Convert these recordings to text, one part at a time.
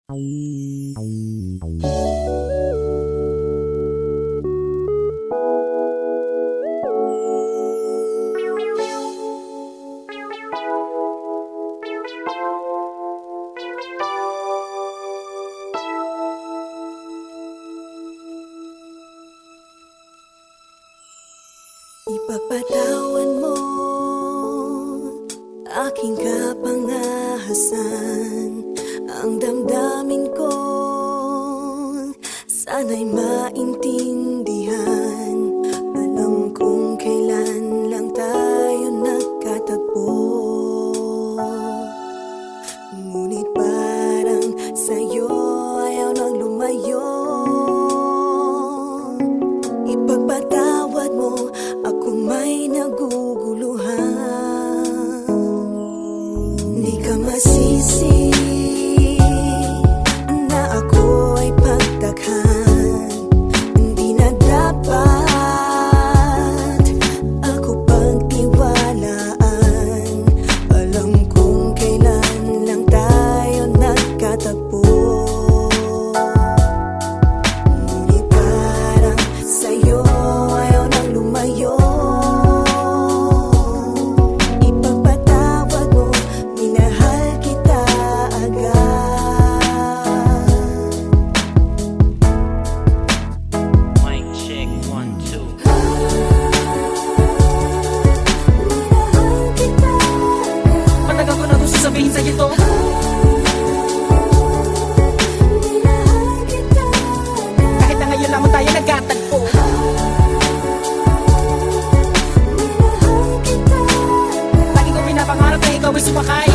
Ipagpatawan mo aking kapangahasan, ang damdamin ko sana'y maintindihan. Alam kong kailan lang tayo nagkatagpo, ngunit parang sa'yo ayaw nang lumayo. Ipagpatawad mo, ako may naguguluhan. Di ka masisi na ako ay pagtakhan. Hindi na dapat ako pagtiwalaan. Alam kong kailan lang tayo nagkatagpo, ngunit parang sa'yo ayaw nang lumayo. Ipagpatawad mo, minahal kita agad. Mic check, 1, 2. Minahal kita agad. Matagal ko na gusto sabihin sa'yo to. Minahal kita agad. Kahit na ngayon lamang tayo nagkatagpo. Minahal kita agad. Lagi ko pinapangarap na ikaw ay sumakay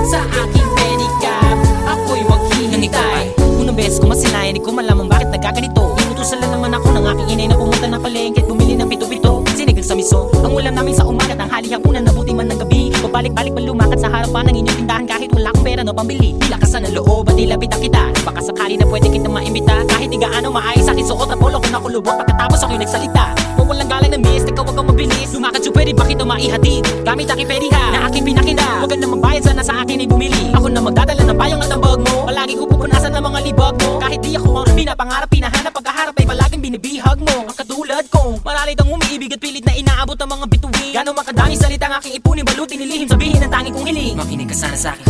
sa aking pedicab. Ako'y maghihintay. Unang beses ko masinayan, di ko malaman bakit nagkaganito. Inutusan lang naman ako ng aking inay na pumunta ng palengke at bumili ng pito-pito. Sinigang sa miso, ang ulam namin sa umaga, tanghali, hapunan, nabuti man ng gabi. Pabalik-balik man lumakad sa harapan ng inyong tindahan kahit wala akong pera no pambili. Di lakasan ng loob at dilapitan kita. Baka sakali na pwede kita maimbita. Kahit di gaano maayos aking suot at polo ko nakulubot. Pagkatapos ako'y nagsalita, walang galang na miss, ikaw wag kang mabilis. Lumakad siya, pwede ba kita maihatid? Gamit aking pediha na aking pinakina. Huwag ka na magbayad, sana sa akin ay bumili. Ako na magdadala ng payong at ang bag mo. Palagi ko pupunasan ng mga libag mo. Kahit di ako ang pinapangarap, pinahanap, pagkaharap ay palaging binibihag mo. Ang katulad kong maralit ang umiibig at pilit na inaabot ang mga bituin. Gano'ng makadaming salita ang aking ipunin, balutin, nilihim, sabihin ang tanging kong hiling. Makinig ka sana sa akin.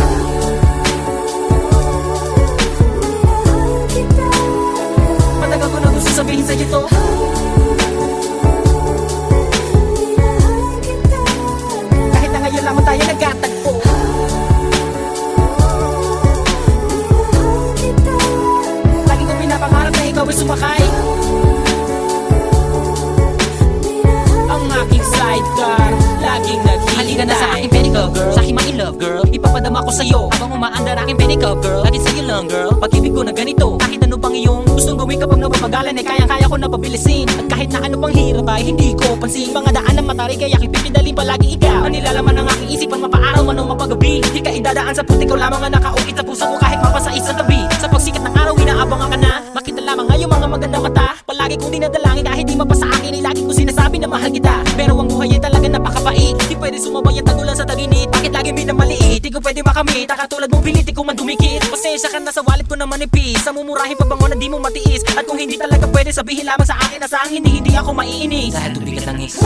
Matagal ko na gusto sabihin sa'yo to. Kahit na ngayon lamang tayo nagkatagpo. Lagi ko pinapangarap na ikaw ay sumakay ang aking sidecar, laging naghihintay. Halika na sa aking pedicab girl, sa aking ma-in-love girl. Ipapadama ko sa'yo habang umaandar aking pedicab girl. Lagi sa'yo lang girl, pag-ibig ko na ganito. Kahit ano pang iyong gustong gawin kapag napapagalan, ay kayang-kaya ko na pabilisin. At kahit na ano pang hirap ay hindi ko pansin. Mga daan ng matarik ay aking pipidalin palagi ikaw. Ang nilalaman ng aking isipan, mapaaraw man o mapagabi. Di ka idadaan sa puti ko lamang ang nakaukit sa puso ko kahit mapasais sa tabi. Sa pagsikat ng araw, inaabangan ka na. Makita lamang ngayong mga magandang mata. Palagi kong dinadalangin kahit di mapasa akin, ay lagi kong sinasabi na mahal kita. Pero ang buhay ay talaga napakapait. Di pwede sumabay ang tagulan sa taginit. Bakit lagi minamaliit? Di ko pwede makamit. Katulad mong pilit, di ko man dumikit. Pasensya ka na sa wallet ko na manipis. Sa mumurahin pabango na di mo matiis. At kung hindi talaga pwede, sabihin lamang sa akin na sa akin hindi ako maiinis. Dahil tubig at langis.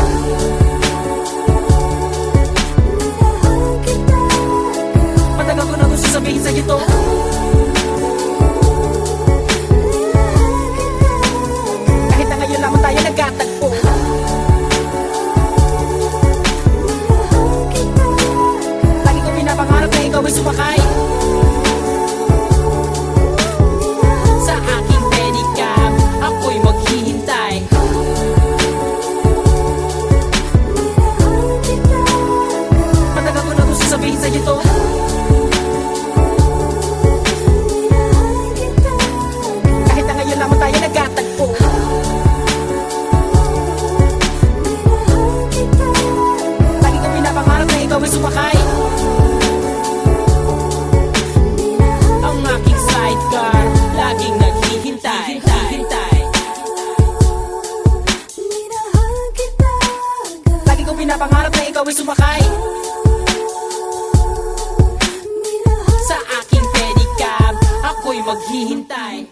Matagal ko na gusto sabihin sa'yo to. Kahit na ngayon lamang tayo nagkatagpo. Lagi ko pinapangarap na ikaw ay sumakay sa aking pedicab. Ako'y maghihintay. Matagal ko na gusto sabihin sa'yo to. Kahit na ngayon lamang tayo nagkatagpo. Lagi ko pinapangarap na ikaw ay sumakay maghihintay.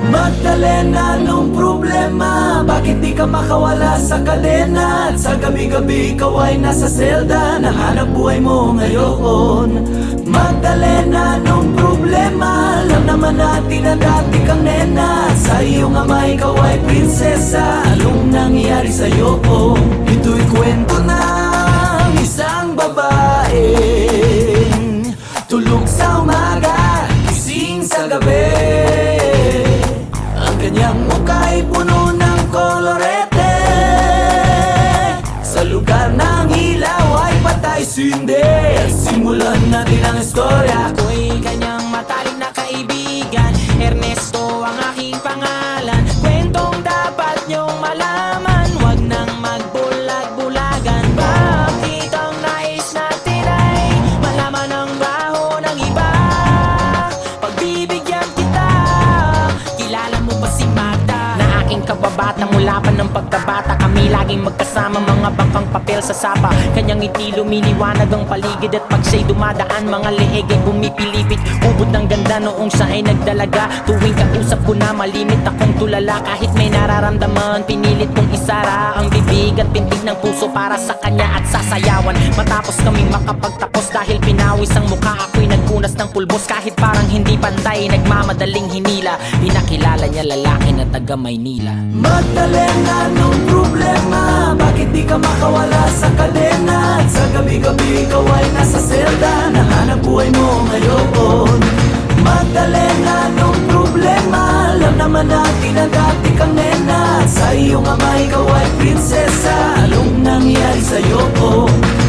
Magdalena, anong problema? Bakit di ka makawala sa kadena? At sa gabi-gabi ikaw ay nasa selda, nahanap buhay mo ngayon. Magdalena, anong problema? Alam naman natin na dati kang nena. Sa iyong ama ikaw ay prinsesa. Anong nangyari sa'yo? Ito'y kwento ng isang babaeng tulog sa umaga, gising sa gabi. Ang kanyang muka'y puno ng kolorete. Sa lugar ng ilaw ay patay sindi. Simulan natin ang istorya. Ako'y kanyang matalik na kaibigan, Ernesto ang aking pangalan. Kwentong dapat niyong malaman, wag nang magbulag-bulagan. Bakit ang nais natin ay malaman ang baho ng iba? Pagbibigyan kita, kilala mo ba si Magda? Na aking kababata mula pa ng pagkabata, kami laging magkasama, mga bangkang papel sa sapa. Kanyang ngiti lumiliwanag ang paligid, at pag siya'y dumadaan, mga leeg ay bumipilipit. Ubod ng ganda noong siya ay nagdalaga. Tuwing kausap ko na malimit akong tulala. Kahit may nararamdaman, pinilit kong isara ang bibig at pintig ng puso para sa kanya at sasayawan. Matapos kaming makapagtapos, dahil pinawis ang mukha, ako'y nagpunas ng pulbos. Kahit parang hindi pantay, nagmamadaling hinila, pinakilala niya lalaki na taga Maynila. Magdalena, anong problema? Bakit di ka makawala sa kadena? At sa gabi-gabi ikaw ay nasa selda, nahanap buhay mo ngayon. Magdalena, anong problema? Alam naman natin na dati kang nena. Sa iyong ama ikaw ay prinsesa. Anong nangyari sa'yo?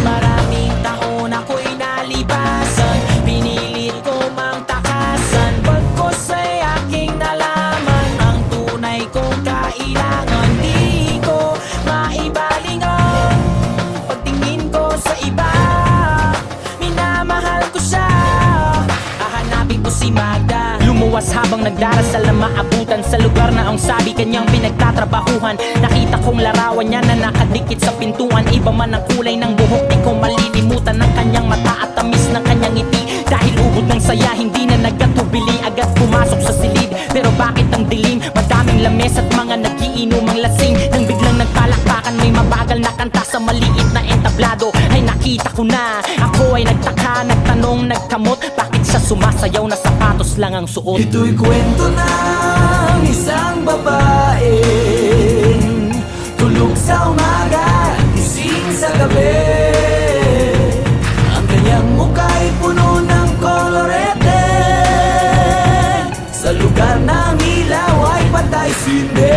Maraming taon ako'y nalipasan, pinilit ko mang takasan. Pagkos ay aking nalaman ang tunay kong kailangan. Di ko maibaling ang pagtingin ko sa iba. Minamahal ko siya, hahanapin ko si Magda. Lumuwas habang nagdarasal na maabutan sa lugar na ang sabi kanyang pinagtatrabahuhan. Nakita kong larawan niya na nakadikit sa pintuan. Iba man ang kulay ng buhok, di ko malilimutan ang kanyang mata at tamis ng kanyang ngiti. Dahil ubod ng saya, hindi na nagkatubili, agad pumasok sa silid. Pero bakit ang dilim? Madaming lames at mga nagiinomang lasing. Nang biglang nagpalakpakan, may mabagal na kanta sa maliit na entablado. Ay nakita ko na, ako ay nagtaka, nagtanong, nagkamot. Bakit siya sumasayaw na sapatos lang ang suot? Ito'y kwento ng isang babaeng tulog sa umaga, gising sa gabi. Ang kanyang muka'y puno ng kolorete. Sa lugar ng ilaw ay patay sindi.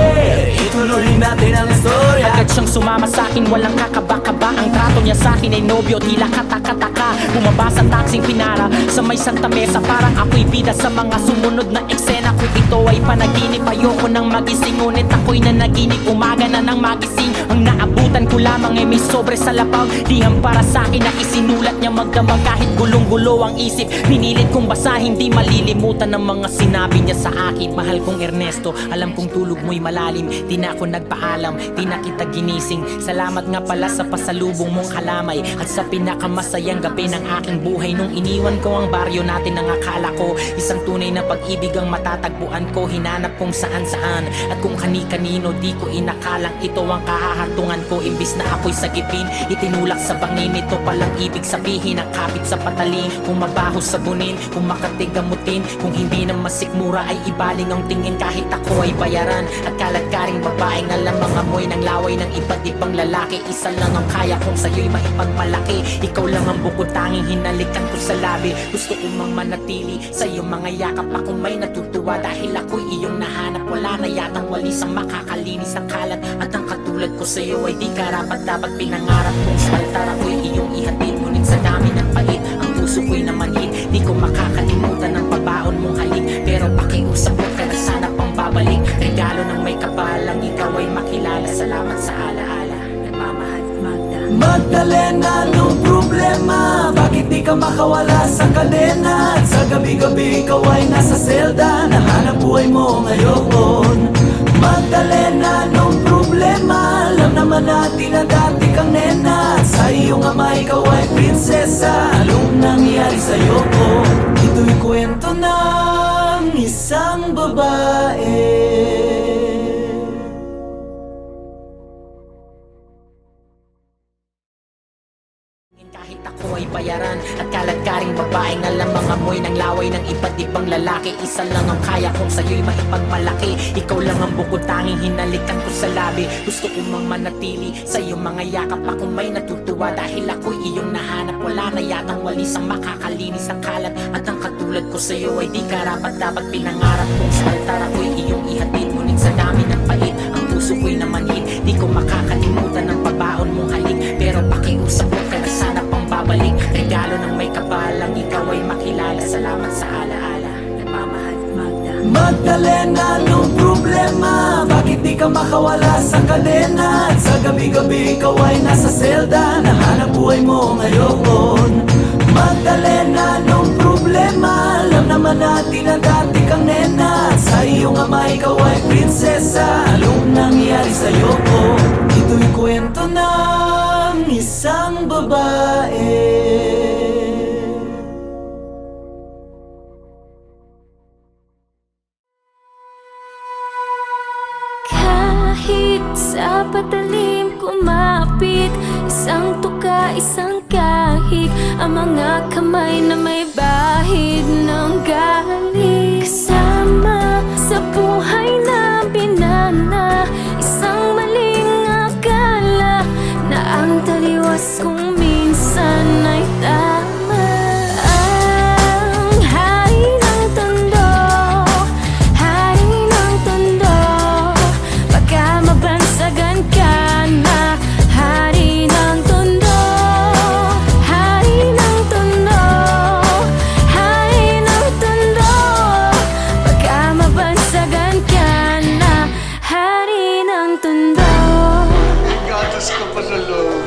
Ituloy natin ang istorya. Agad siyang sumama sa'kin, walang kakaba-kaba. Ang trato niya sa'kin ay nobyo, tila kataka-taka. Bumaba sa taksing pinara sa may Santa Mesa, parang ako'y bida sa mga sumunod na eksena. Kung ito ay panaginip, ayoko nang magising, ngunit ako'y nanaginip, umaga na nang magising. Ang naabutan ko lamang ay may sobre sa labaw, dihang para sa'kin na isinulat niya magdamag. Kahit gulong-gulo ang isip, pinilit kong basahin, di malilimutan ng mga sinabi niya sa akin. Mahal kong Ernesto, alam kong tulog mo'y malalim. Di na ako nagpaalam, di na kita ginising. Salamat nga pala sa pasalubong mong kalamay at sa pinakamasayang gabi ng aking buhay. Nung iniwan ko ang baryo natin, ang akala ko isang tunay na pag-ibig ang matatagpuan ko. Hinanap kung saan-saan at kung kani-kanino, di ko inakalang ito ang kahahartungan ko. Imbis na ako'y sagipin, itinulak sa bangin. Ito palang ibig sabihin, ang kapit sa patalim. Kung mabaho sabunin, kung makatigamutin, kung hindi na masikmura ay ibaling ang tingin. Kahit ako ay bayaran at kaladkaring babaeng alam ang amoy ng laway ng iba't ibang lalaki. Isa lang ang kaya kong sa'yo'y maipagmalaki. Ikaw lang ang bukod tanging hinalikan ko sa labi. Gusto ko mang manatili sa iyong mga yakap. Ako may natutuwa dahil ako'y iyong nahanap. Wala na yatang walis ang makakalinis ng kalat. At ang katulad ko sa'yo ay di karapat dapat pinangarap kong sa altar ako'y iyong ihatid. Ngunit sa dami ng pait, ang puso ko'y namanhid. Di ko makakalimutan ang pabaon mong halik. Pero pakiusap ko ka na sana pang babalik. Regalo ng may kapalang ikaw ay makilala. Salamat sa alaala. Nagmamahal, Magda. Magdalena, anong problema? Bakit di ka makawala sa kadena? At sa gabi-gabi ikaw ay nasa selda. Nahanap buhay mo ngayon. Magdalena, anong problema? Alam naman natin na dati kang nena. At sa iyong ama ikaw ay prinsesa. Anong nangyari sa'yo? Ito'y kwento ng isang babae. Kahit ako ay bayaran at kaladkaring babaeng alam ang amoy ng laway ng iba't ibang lalaki. Isa lang ang kaya kong sa'yo'y maipagmalaki. Ikaw lang ang bukod tanging hinalikan ko sa labi. Gusto ko mang manatili sa iyong mga yakap. Ako may natutuwa dahil ako'y iyong nahanap. Wala na yatang walis ang makakalinis ng kalat. At ang katulad ko sa'yo ay di karapat dapat pinangarap kong sa altar ako'y iyong ihatid. Ngunit sa dami ng pait, ang puso ko'y namanhid. Di ko makakalimutan ang pabaon mong halik. Pero pakiusap ko ka na sana pang babalik. Regalo ng may kapalang ikaw ay makilala. Salamat sa alaala. Nagmamahal, Magda. Magdalena, anong problema? Bakit di ka makawala sa kadena? At sa gabi-gabi ikaw ay nasa selda. Nahanap buhay mo ngayon. Magdalena, anong problema? Alam naman natin na dati kang nena. At sa iyong ama ikaw ay prinsesa. Anong nangyari sa'yo? Ito'y kwento ng isang babae. Kahit sa patalim kumapit, isang tuka, isang kahig, ang mga kamay na may bahid ng galing. Kasama sa buhay na binana, isang maling akala na ang taliwas kung minsan ay tama. Ang hari ng tondo, hari ng tondo, baka mabansagan ka na. Hari ng tondo, hari ng tondo, hari ng tondo, baka mabansagan ka na. Hari ng tondo. Gatas ka pa sa loob.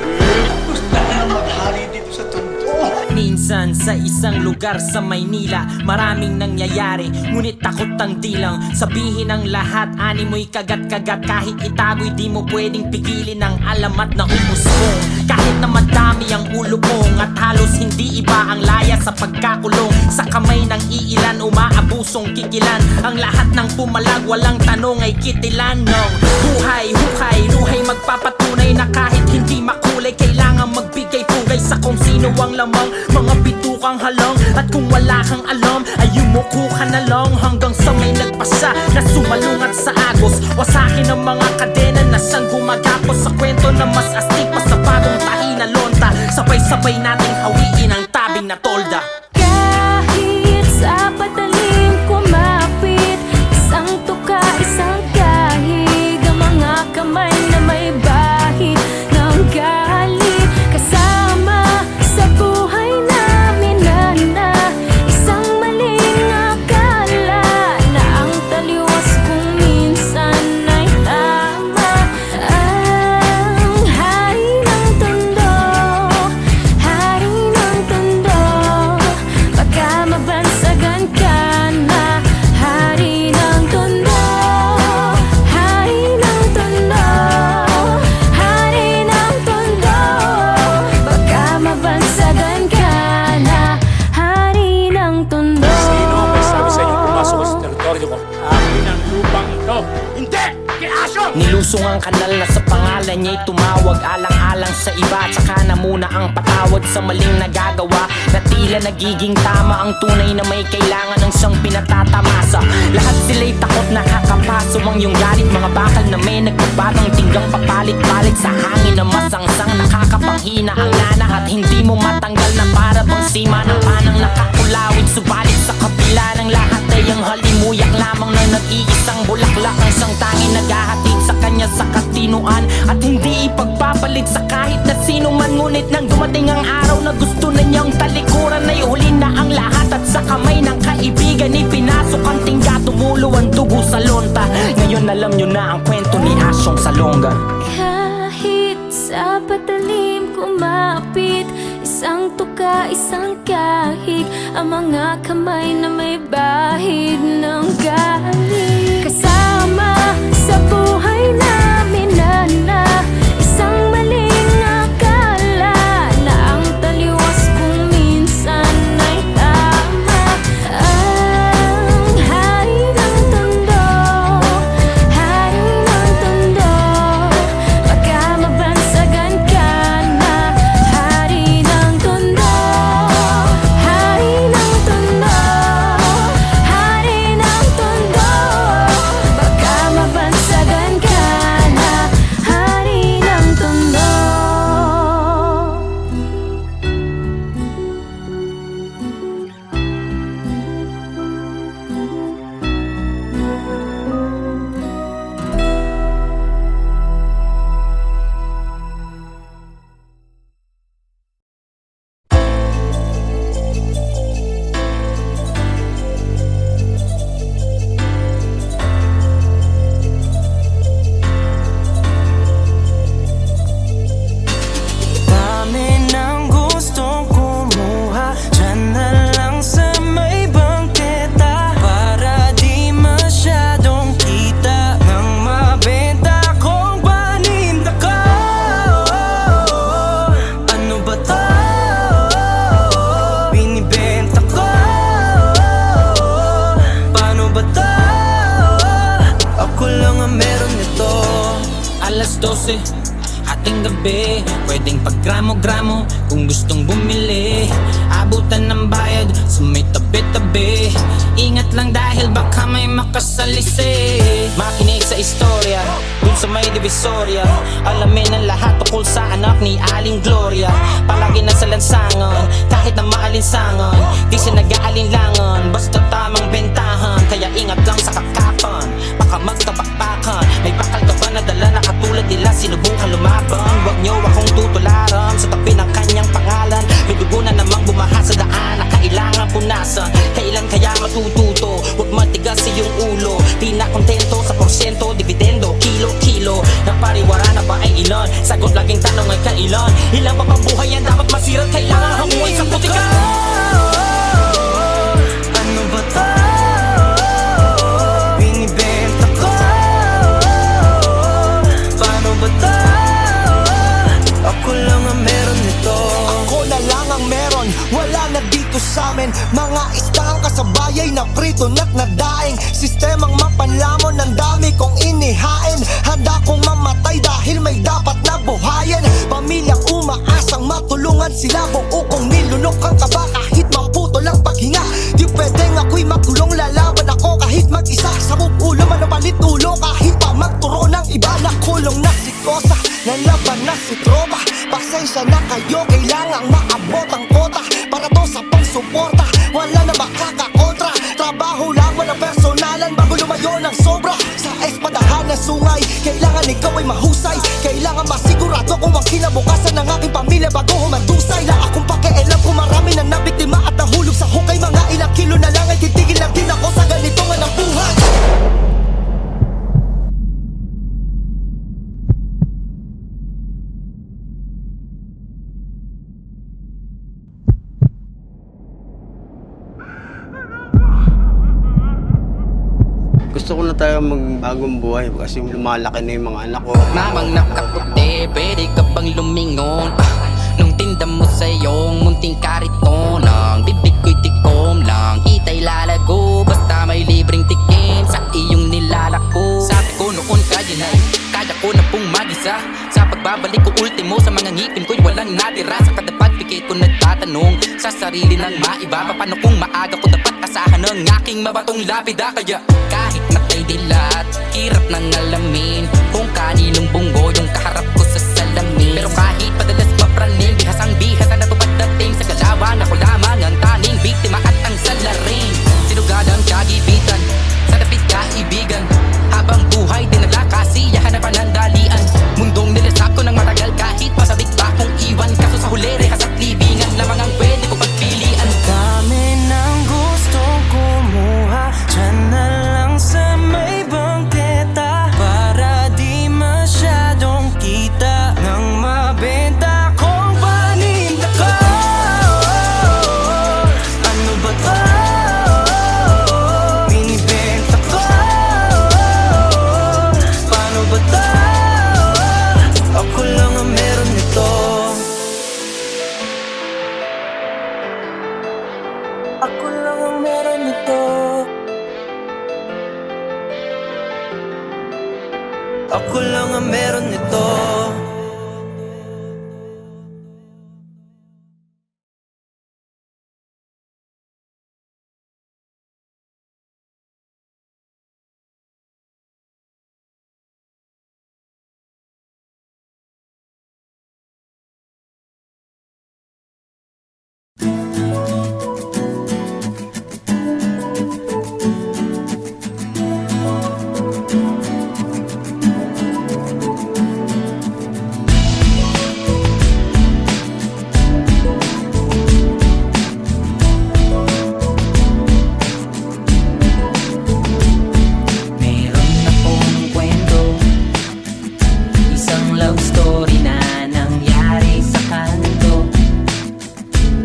Gusto na maghari dito sa tondo. Minsan sa isang lugar sa Maynila, maraming nangyayari, ngunit takot ang dilang sabihin ang lahat. Ani mo'y kagat-kagat, kahit itago'y di mo pwedeng pigilin ang alamat na umusbong. Kahit na madami ang ulo mong at halos hindi iba ang laya sa pagkakulong. Sa kamay ng iilan umaabusong kikilan, ang lahat ng pumalag walang tanong ay kitilan ng buhay, hukay, luhay magpapatunay na kahit hindi makulay, kailangan magbigay pugay sa kung sino ang lamang. Mga bitukang halang at kung wala kang alam ay yumuko ka na lang hanggang sa may nagpasa na sumalungat sa agos. Wasakin ang mga kadena na siyang gumagapos sa kwento na mas astig pa sa bagong tahi na lonta. Sabay-sabay nating hawiin ang tabing na tolda. Kahit sa patalim kumapit, isang tuka, isang kahig, ang mga kamay na may bahid ng galit. Kasama sa buhay namin na isang maling akala na ang taliwas kung minsan ay tama. Ang hari ng tondo, hari ng tondo, teritoryo ko. Akin ang lupang ito. Hindi! Kay Aso! Nilusong ang kanal na sa pangalan niya'y tumawag. Alang-alang sa iba, tsaka na muna ang patawad sa maling nagagawa. Na tila nagiging tama ang tunay na may kailangan ng siyang pinatatamasa. Lahat sila'y takot nakakapaso ang iyong galit. Mga bakal na may nagbabatang tinggang papalit-palit sa hangin na masangsang. Nakakapanghina ang lana at hindi mo matanggal na para bang sima ng panang nakakulawit. Subalit sa kapila ng lahat ay ang halimuyak lamang na nag-iisang bulaklak ang isang tanging naghahatid sa kanya sa katinuan at hindi ipagpapalit sa kahit na sino man. Ngunit nang dumating ang araw na gusto na niyang talikuran, ay huli na ang lahat at sa kamay ng kaibigan ipinasok ang tingga. Tumulo ang dugo sa lonta. Ngayon alam niyo na ang kwento ni Asyong Salonga. Kahit sa patalim kumapit, isang tuka, isang kahig, ang mga kamay na may bahid ng galing. Kasama sa buhay namin na isang maling akala na ang taliwas kung minsan ay tama. Ang hari ng tondo, hari ng tondo, baka mabansagan ka na. Hari ng tondo, hari ng tondo, hari ng tondo, baka mabansagan ka na. Hari ng tondo. Dami ng gustong kumuha, dyan na lang sa may bangketa, para di masyadong kita nang mabenta kong paninda ko. Ano ba to? Binibenta ko. Paano ba to? Ako lang ang meron nito. Alas 12, ating gabi, pwedeng paggramo-gramo kung gustong bumili. Abutan ng bayad sa may tabi-tabi. Ingat lang dahil baka may makasalisi. Makinig sa istorya dun sa may divisorya. Alamin ang lahat tungkol sa anak ni Aling Gloria. Palagi na sa lansangan, kahit na maalinsangan, di siya nag-aalinlangan, basta tamang bentahan. Kaya ingat lang sa kakapan, baka magkapakpakan. May bakal ka ba na dala na katulad nila sinubukan lumaban? Huwag niyo akong tutularan sa tabi ng kanyang pangalan. May dugo na namang bumaha sa daan na kailangan punasan. Kailan kaya matututo? Huwag matigas iyong ulo. Di na kontento sa porsyento, dividendo, kilo-kilo. Napariwara na ba ay ilan? Sagot laging tanong ay kailan? Ilang pa pang buhay yan dapat masirat? Kailangan hanguin sa putika. Ano ba to? Binibenta ko. Paano ba to? Ako lang ang meron nito. Ako na lang ang meron, wala na dito sa amin. Mga istang kasabayay na prito na't nadaing. Sistemang mapanlamon, ang dami kong inihain. Handa kong mamatay dahil may dapat na buhayin. Pamilyang umaasang matulungan sila. Buo kong nilunok ang kaba kahit maputol ang paghinga. Di pwedeng ako'y magkulong, lalaban ako kahit mag-isa. Sa ulo man ang palit ulo kahit pa magturo ng iba. Nakulong na si Kosa, nalaban na si Tropa. Pasensya na kayo, kailangang maabot ang kota. Para to sa pangsuporta, wala na makakakontra. Trabaho lang, walang personalan bago lumayo ng sobra. Sa espadahan na sungay, kailangan ikaw ay mahusay. Kailangan masigurado kung ang kinabukasan ng aking pamilya bago humatusay. La akong pakialam kung marami na nabiktima at nahulog sa hukay. Mga ilang kilo na lang ay titigil lang din ako sa ganito nga ng buhay. Gusto ko na tayo magbagong buhay kasi lumalaki na yung mga anak ko. Mamang nakaputi, pwede ka bang lumingon? Nung tinda mo sa iyong munting kariton, ang bibig ko'y tikom lang, kita'y lalago, basta may libreng tikim. itim ko'y walang natira. Sa kada pagpikit ko nagtatanong sa sarili ng maiba, paano kung maaga ko dapat asahan ng aking mabatong lapida. Kaya kahit natay dilat, hirap nang alamin kung kaninong bunggo yung kaharap ko sa salamin. Pero kahit padalas mapraning, bihasang bihasa na tupad dating sa galawan, ako lamang ang taning biktima at ang salarin. Sinugadang kagibitan, sa dapit kaibigan, habang buhay dinala kasiyahan na panandalian. Mundong nilasap ko ng matagal kahit pasabik pa kong iwan. Kaso sa huli rehas at libingan lamang ang pwede ko pagpilian. Dami ng gustong kumuha, dyan na lang sa may bangketa, para di masyadong kita nang mabenta kong paninda ko. Ano ba to? Binibenta ko. Paano ba to? Ako lang ang meron nito. Ako lang ang meron nito. Ako lang ang meron nito. Meron akong kwento, isang love story na nangyari sa kanto.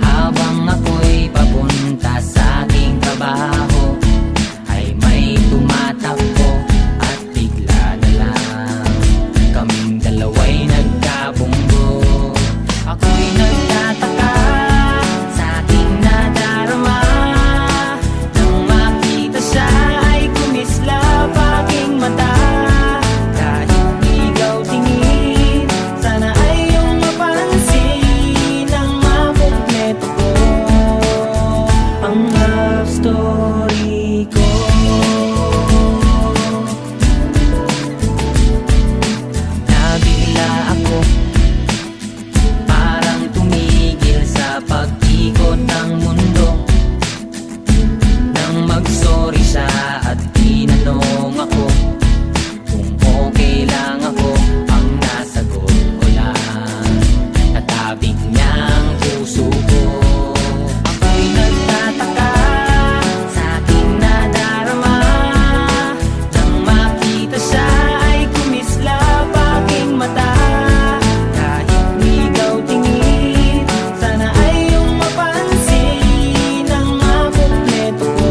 Habang ako'y papunta sa aking trabaho, ay may tumatakbo at bigla na lang kaming dalawa'y nagkabunggo. Ako'y nagtataka sa aking nadarama, nang makita siya ay kumislap aking mata. Kahit ligaw tingin, sana ay iyong mapansin ang makumpleto ko, ang love story ko. Nabigla ako, parang tumigil sa pag-ikot ng mundo, nang mag-sorry siya at tinanong ako kung okay lang ako. Ang nasagot ko lang, natabig niya ang puso ko. Ako'y nagtataka sa aking nadarama, nang makita siya ay kumislap aking mata. Kahit ligaw tingin, sana ay iyong mapansin ang makumpleto ko,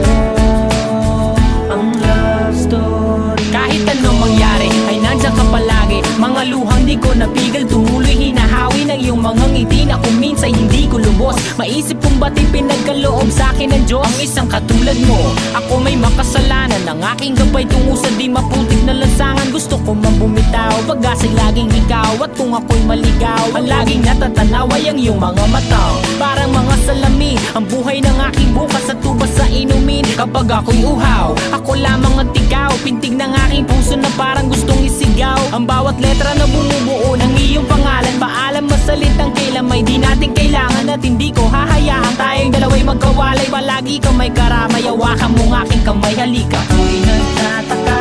ang love story. Kahit anong mangyari ay nandiyan ka palagi. Mga luhang di ko napigil, tumuloy hinahawi ng iyong mga ngiti na kung minsan hindi ko lubos. Maisip kong ba't ipinagkaloob sa akin ng Diyos ang isang katulad mo. Ako may makasalanan, ang aking gabay tungo sa di maputik na lansangan. Gusto ko man bumitaw, pag-asa'y laging ikaw. At kung ako'y maligaw, ang laging natatanaw ay ang iyong mga mata. Parang mga salamin, ang buhay ng aking bukas at tubas sa inumin. Kapag ako'y uhaw, ako lamang at ikaw. Pintig ng aking puso na parang gustong isigaw. Ang bawat letra na bumubuo ng iyong pangalan. Paalam masalitang kailan may di natin kailangan. At hindi ko hahayaan tayong dalawa'y magkawalay. Palagi ka may karamay, hawakan mo ng aking kamay, halika. Ako'y nagtataka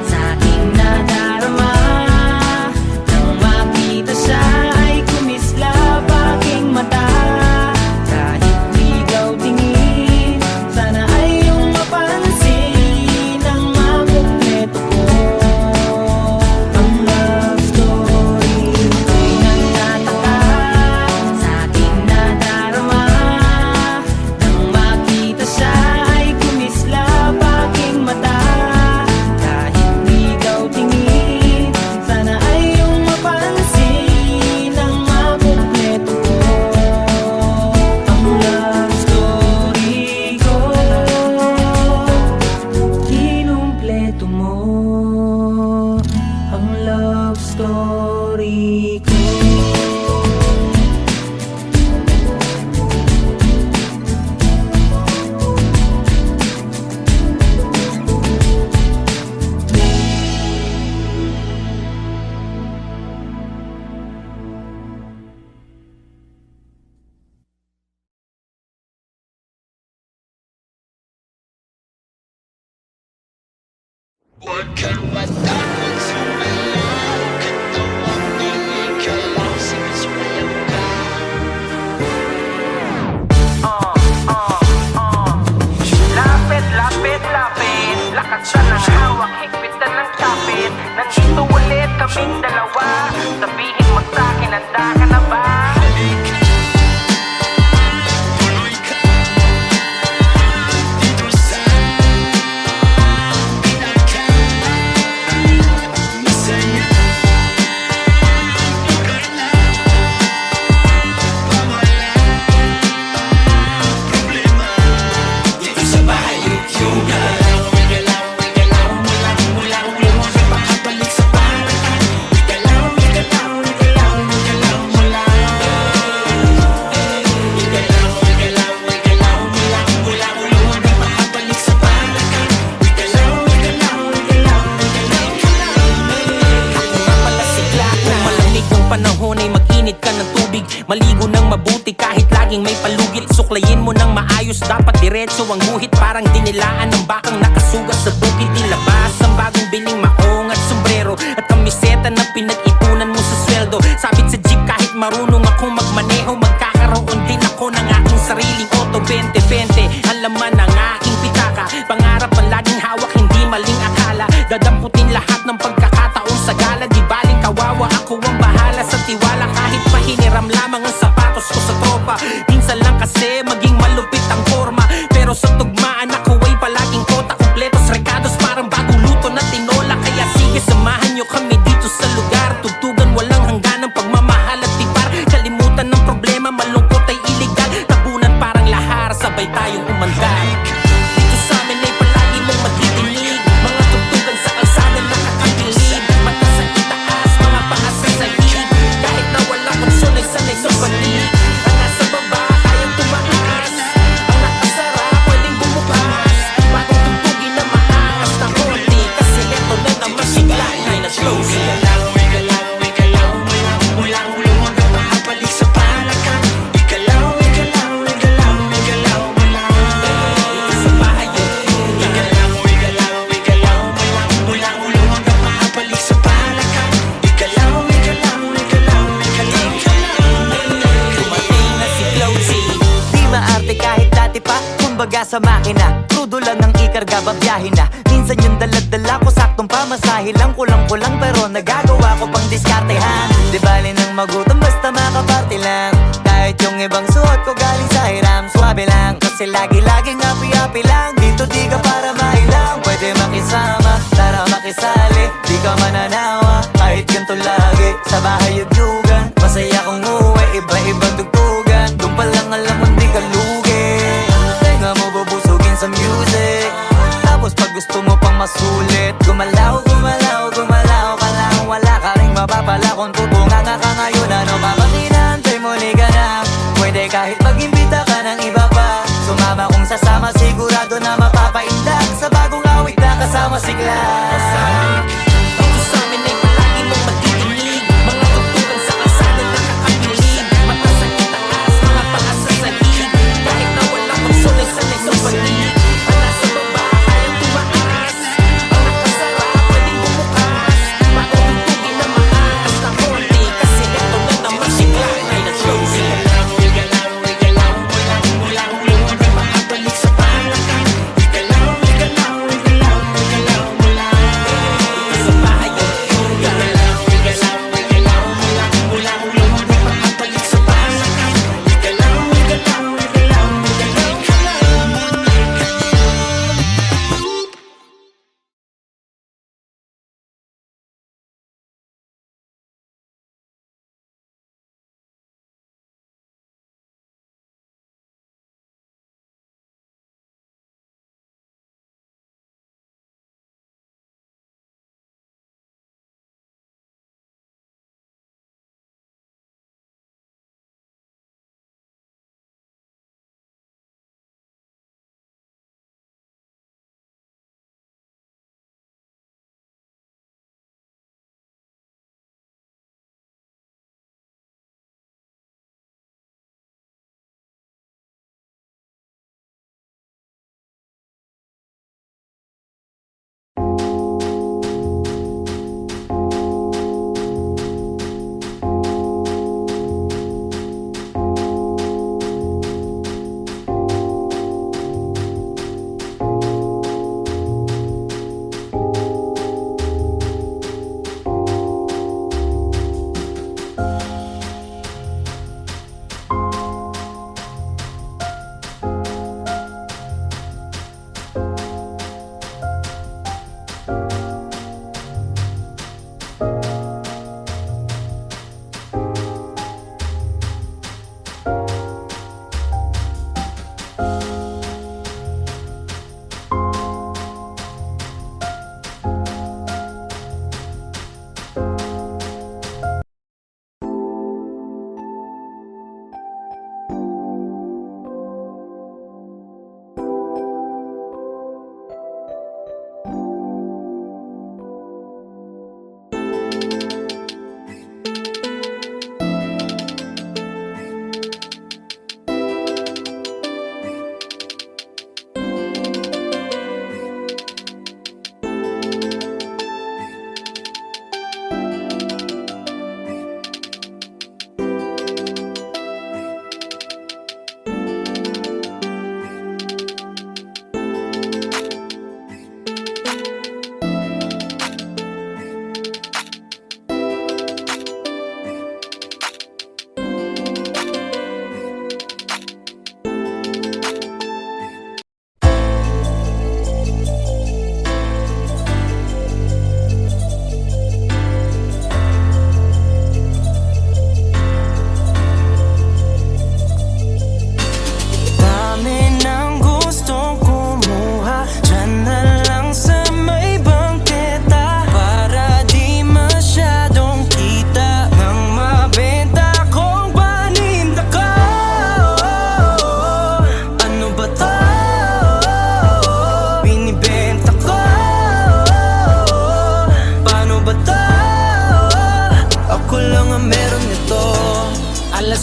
sa aking nadarama, nang makita siya ay kumislap aking mata. Kahit ligaw tingin, sana ay iyong mapansin ang makumpleto ko, ang love story. Ako'y nagtataka sa aking nadarama, nang makita siya ay kumislap aking mata. Pagkat matapos sumayaw, katawang iikalaw, sinusumayaw ka. Lapit, lapit, lapit. Lakasan ng hawak, higpitan ng kapit. Nandito ulit kaming dalawa. Sabihin mo sa'kin, handa ka na ba? Tuloy ka dito sa pinaka masaya. Ikaw na mawala problema dito sa bahay. Yoga wigalaw, wigalaw, mula ulo sa makabalik sa barakan. Wigalaw, wigalaw, wigalaw, wigalaw, mula wigalaw, wigalaw, wigalaw, mula ulo hanggang makabalik sa barakan. Wigalaw, wigalaw, wigalaw, wigalaw. Ako nga pala si Glock. Kung malamig ng panahon ay mag-init ka ng tubig. Maligo ng mabuti kahit laging may palugit. Suklayin mo ng maayos, dapat diretso ang guhit. Parang dinilaan ng bakang nakasugat sa bukid. Ilabas ang bagong biling maong at sombrero at kamiseta na pinag-ipunan mo sa sweldo. Sabit sa jeep kahit marunong akong magmaneho. Magkakaroon din ako ng aking sariling auto 2020. Alaman ang aking pitaka, pangarap ang laging hawak, hindi maling akala. Dadamputin lahat ng pagkakataon sa gala. Di baling kawawa, ako ang bahala sa tiwala. Kahit mahiniram lamang ang sapatos ko sa tropa. Minsan lang kasi maging malupit ang forma, pero sa tugmaan ako ay palaging kota. Kompletos recados parang bagong luto na tinola. Kaya sige samahan nyo kami dito sa lugar. Tugtugan walang hangganang pagmamahal at tipar. Kalimutan ng problema, malungkot ay iligal. Tabunan parang lahar, sabay tayong umandar. Dito sa amin ay palagi mong matitingig. Mga tugtugan sa kalsada nakakapilig. Mata sa itaas, mga paa sa sahig. Kahit na walang konsol ay sanay sa panig. Ang nasa baba, kayang tumaas. Ang nakasara, pwedeng bumukas. Bagong tugtugin na maangas na konti. Kasi eto na naman si Glock 9 at Lozy. Wigalaw, wigalaw, wigalaw, mula ulo hanggang makabalik sa barakan. Wigalaw, wigalaw, wigalaw, wigalaw, mula Sa bahay yun. wigalaw, wigalaw, wigalaw, mula ulo hanggang makabalik sa barakan. Wigalaw, wigalaw, wigalaw, wigalaw. Dumating na si Lozy. Di maarte kahit dati pa, kumbaga sa makina. Crudo lang ang ikarga, babiyahin na. Minsan yung dala-dala ko, saktong pamasahe lang. Kulang-kulang pero nagagawa ko pang diskartehan. Di bali nang magutom basta makaparte lang. Kahit yung ibang suot ko galing sa hiram, swabe lang. Kasi lagi-laging happy-happy lang. Dito di ka para mailang, pwede makisama, tara makisali. Di ka mananawa, kahit ganito lagi. Sa bahay yugyugan, masaya kong uwi. Iba-ibang tugtugan, doon pa lang alam mo di ka lugi. Nga mo bubusugin sa music. Tapos pag gusto mo pang masulit, gumalaw, gumalaw, gumalaw ka lang. Wala ka rin mapapala kung tutunganga ka ngayon. Ano pa bang inaantay mo, liga na. Pwede kahit mag-imbita ka ng iba pa. Sumama kung sasama, sigurado na mapapaindak. Sa bagong awit na kasama si Glass. Dito sa amin ay palagi mong matitingig. Mga tugtugan sa kalsada nakakapilig. Mata sa itaas, mga paa sa sahig. Kahit na walang konsol ay sanay sa panig. Ang nasa baba, kayang tumaas. Ang nakasara, pwedeng bumukas. Bagong tugtugin na maangas na konti. Kasi eto na naman si Glock 9 at Lozy. Wigalaw, wigalaw, mula ulo hanggang makabalik sa barakan. Wigalaw, wigalaw, wigalaw, wigalaw, mula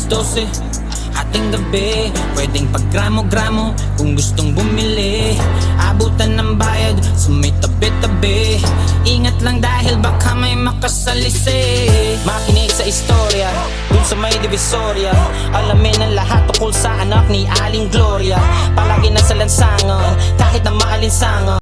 12 ating gabi, pwedeng paggramo-gramo kung gustong bumili. Abutan ng bayad sa may tabi-tabi. Ingat lang dahil baka may makasalisi. Makinig sa istorya dun sa may divisorya. Alamin ang lahat tungkol sa anak ni Aling Gloria. Palagi nasa lansangan kahit na maalinsangan.